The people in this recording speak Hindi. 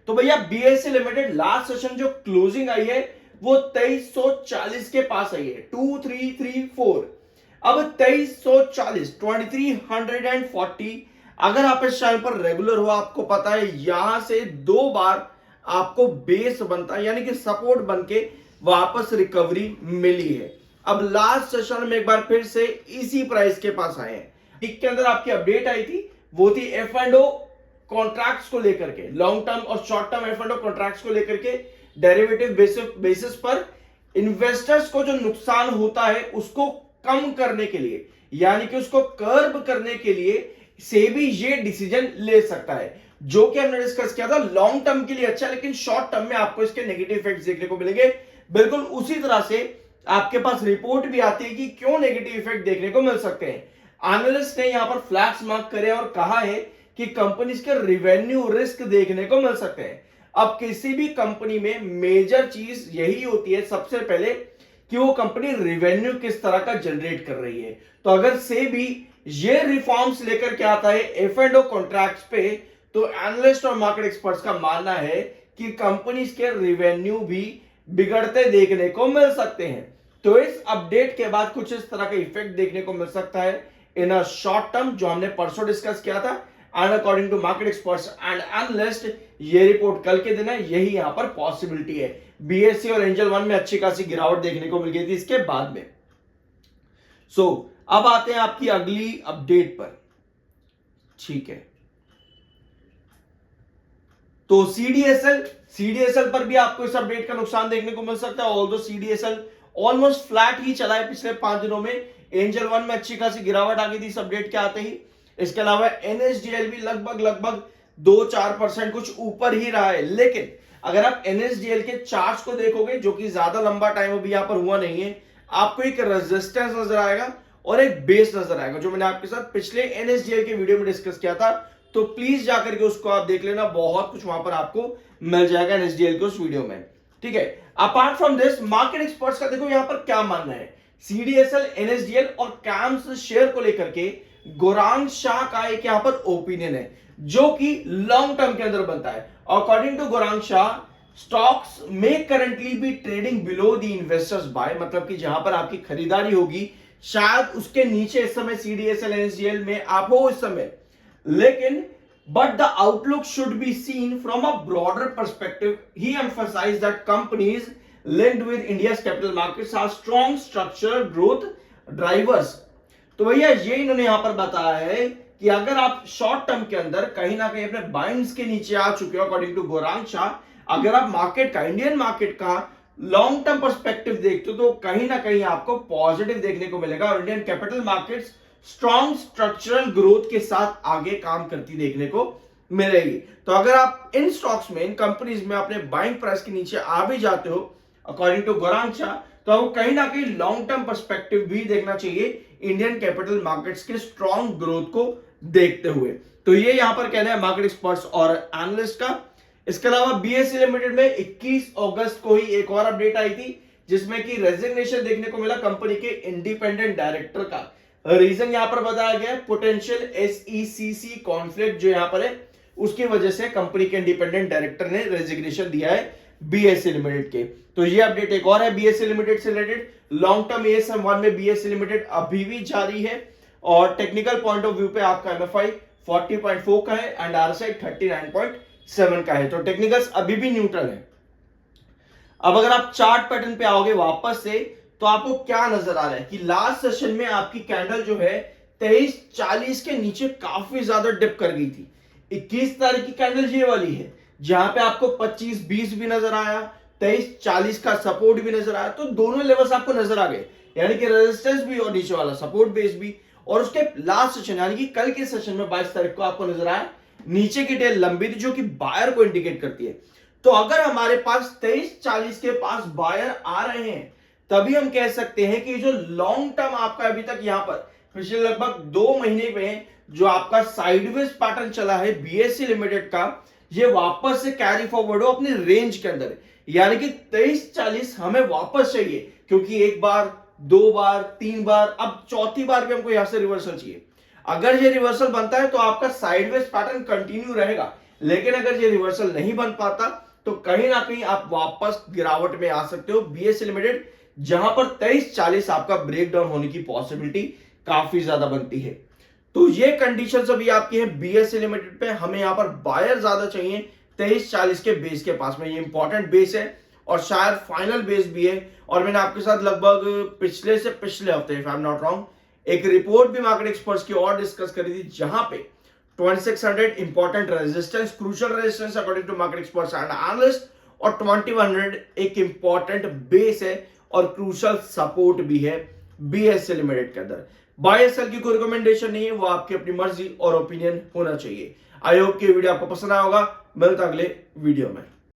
तो भैया बीएससी लिमिटेड लास्ट सेशन जो क्लोजिंग आई है वो 2340 के पास आई है, 2334। अब 2340 2340, अगर आप इस चैनल पर रेगुलर हो आपको पता है यहां से 2 बार आपको बेस बनता है, यानी कि सपोर्ट बन के वापस रिकवरी मिली है। अब लास्ट सेशन में एक बार फिर से इसी प्राइस के पास आए हैं। वीक के अंदर आपकी अपडेट आई थी, वो थी एफ एंड ओ कॉन्ट्रैक्ट्स को लेकर के, लॉन्ग टर्म और short term F and O contracts को लेकर के डेरिवेटिव बेसिस पर इन्वेस्टर्स को जो नुकसान होता है उसको कम करने के लिए, यानी कि उसको कर्ब करने के लिए सेबी ये डिसीजन ले सकता है, जो कि हमने डिस्कस किया था लॉन्ग टर्म के लिए अच्छा, लेकिन शॉर्ट टर्म में आपको इसके नेगेटिव इफेक्ट्स देखने को मिलेंगे। बिल्कुल उसी तरह से आपके पास रिपोर्ट भी आती है कि क्यों नेगेटिव इफेक्ट देखने को मिल सकते हैं। एनालिस्ट ने यहां पर फ्लैग्स मार्क करे और कहा है कि कंपनीज के रिवेन्यू रिस्क देखने को मिल सकते हैं। अब किसी भी कंपनी में मेजर चीज यही होती है सबसे पहले कि वो कंपनी रिवेन्यू किस तरह का जनरेट कर रही है। तो अगर सेबी ये रिफॉर्म्स लेकर के आता है एफ एंड ओ कॉन्ट्रैक्ट्स पे, तो एनालिस्ट और मार्केट एक्सपर्ट्स का मानना है कि कंपनीज के रिवेन्यू भी बिगड़ते देखने को मिल सकते हैं। तो इस अपडेट के बाद कुछ इस तरह का इफेक्ट देखने को मिल सकता है इन अ शॉर्ट टर्म, जो हमने परसों डिस्कस किया था। And according to market experts and analyst ये रिपोर्ट कल के दिन है, यही यहां पर पॉसिबिलिटी है। बीएससी और एंजल वन में अच्छी खासी गिरावट देखने को मिल गई थी इसके बाद में। अब आते हैं आपकी अगली अपडेट पर, ठीक है। तो सीडीएसएल पर भी आपको इस अपडेट का नुकसान देखने को मिल सकता है। ऑल्दो सीडीएसएल ऑलमोस्ट फ्लैट ही चला है पिछले 5 दिनों में। एंजल वन में अच्छी खासी गिरावट आ गई थी इस अपडेट के आते ही। इसके अलावा एनएसडीएल भी लगभग 2-4% कुछ ऊपर ही रहा है। लेकिन अगर आप एनएसडीएल के चार्ट्स को देखोगे, जो कि ज्यादा लंबा टाइम अभी यहां पर हुआ नहीं है, आपको एक रेजिस्टेंस नजर आएगा और एक बेस नजर आएगा, जो मैंने आपके साथ पिछले एनएसडीएल के वीडियो में डिस्कस किया था। तो प्लीज जाकर के उसको आप देख लेना, बहुत कुछ वहां पर आपको मिल जाएगा एनएसडीएल के उस वीडियो में, ठीक है। Apart from this market experts का देखो यहां पर क्या मानना है। सीडीएसएल, एनएसडीएल और कैम्स शेयर को लेकर के गौरांग शाह का एक यहां पर ओपिनियन है, जो कि लॉन्ग टर्म के अंदर बनता है। According to Gaurang Shah, stocks में currently be trading below the investors buy, मतलब कि जहां पर आपकी खरीदारी होगी शायद उसके नीचे इस समय सीडीएसएल एनएसडीएल में आप हो इस समय, लेकिन but the outlook should be seen from a broader perspective. He emphasized that companies linked with India's capital markets are strong structural growth drivers. तो भैया ये इन्होंने यहां पर बताया है कि अगर आप शॉर्ट टर्म के अंदर कहीं ना कहीं अपने बाइंड्स के नीचे आ चुके हो, अकॉर्डिंग टू गौरांग शाह, अगर आप मार्केट का, इंडियन मार्केट का लॉन्ग टर्म पर्सपेक्टिव देखते हो तो कहीं ना कहीं आपको पॉजिटिव देखने को मिलेगा और Indian capital markets strong structural growth के साथ आगे काम करती देखने को मिलेगी। तो अगर आप इन स्टॉक्स में, इन कंपनीज में अपने बाइंग प्राइस के नीचे आ भी जाते हो अकॉर्डिंग टू गौरांग शाह, तो आपको कहीं ना कहीं लॉन्ग टर्म पर्सपेक्टिव भी देखना चाहिए इंडियन कैपिटल मार्केट्स के स्ट्रॉन्ग ग्रोथ को देखते हुए। तो ये यहां पर कहना है मार्केट एक्सपर्ट्स और एनालिस्ट का। इसके अलावा बीएससी लिमिटेड में 21 अगस्त को ही एक और अपडेट आई थी, जिसमें कि रेजिग्नेशन देखने को मिला कंपनी के इंडिपेंडेंट डायरेक्टर का। रीजन यहां पर बताया गया है पोटेंशियल एसईसीसी कॉन्फ्लिक्ट जो यहां पर है, उसकी वजह से कंपनी के इंडिपेंडेंट डायरेक्टर ने रेजिग्नेशन दिया है बीएससी लिमिटेड के। तो ये अपडेट एक और है बीएससी लिमिटेड से रिलेटेड। लॉन्ग टर्म एएसएम 1 में बीएससी लिमिटेड अभी भी जारी है और टेक्निकल पॉइंट ऑफ व्यू पे आपका एमएफआई 40.4 का है एंड आरएसआई 39.7 का है। तो टेक्निकल्स अभी भी न्यूट्रल है। अब अगर आप चार्ट पैटर्न पे आओगे वापस से, तो आपको क्या नजर आ रहा है कि लास्ट सेशन में आपकी कैंडल जो है 2340 के नीचे काफी ज्यादा डिप कर गई थी। 21 तारीख की कैंडल ये वाली है, जहां पे आपको 25-20 भी नजर आया, 2340 का सपोर्ट भी नजर आया। तो दोनों लेवल्स आपको नजर आ गए, यानी कि रेजिस्टेंस भी और नीचे वाला सपोर्ट बेस भी। और उसके लास्ट सेशन यानी कि कल के सेशन में 22 तारीख को आपको नजर आया नीचे की टेल लंबी थी, जो कि बायर को इंडिकेट करती है। तो अगर हमारे पास 2340 के पास बायर आ रहे हैं, तभी हम कह सकते हैं कि जो लॉन्ग टर्म आपका अभी तक यहां पर पिछले लगभग 2 महीने में जो आपका साइडवेज पैटर्न चला है बीएससी लिमिटेड का, ये वापस से कैरी फॉरवर्ड हो अपनी रेंज के अंदर, यानी कि 2340 हमें वापस चाहिए, क्योंकि एक बार, 2 बार, 3 बार, अब चौथी बार भी हमको यहां से रिवर्सल चाहिए। अगर ये रिवर्सल बनता है तो आपका साइडवेज पैटर्न कंटिन्यू रहेगा, लेकिन अगर ये रिवर्सल नहीं बन पाता तो कहीं ना कहीं आप वापस गिरावट में आ सकते हो बीएसई लिमिटेड, जहां पर 2340 आपका ब्रेकडाउन होने की पॉसिबिलिटी काफी ज्यादा बनती है। तो ये कंडीशंस अभी आपकी है बीएसई लिमिटेड पे। हमें यहां पर बायर ज्यादा चाहिए 2340 के बेस के पास में। ये इंपॉर्टेंट बेस है और शायद फाइनल बेस भी है। और मैंने आपके साथ लगभग पिछले से पिछले हफ्ते, if I am not wrong, एक रिपोर्ट भी मार्केट एक्सपर्ट्स की और डिस्कस करी थी, जहां पे 2600 important resistance, crucial resistance according to market experts and analyst, और 2100 एक इंपॉर्टेंट बेस है और क्रूशियल सपोर्ट भी है बीएसई लिमिटेड के अंदर। बाय सेल की कोई रिकमेंडेशन नहीं है, वो आपकी अपनी मर्जी और ओपिनियन होना चाहिए। आई होप कि वीडियो आपको पसंद आया होगा। मिलता अगले वीडियो में।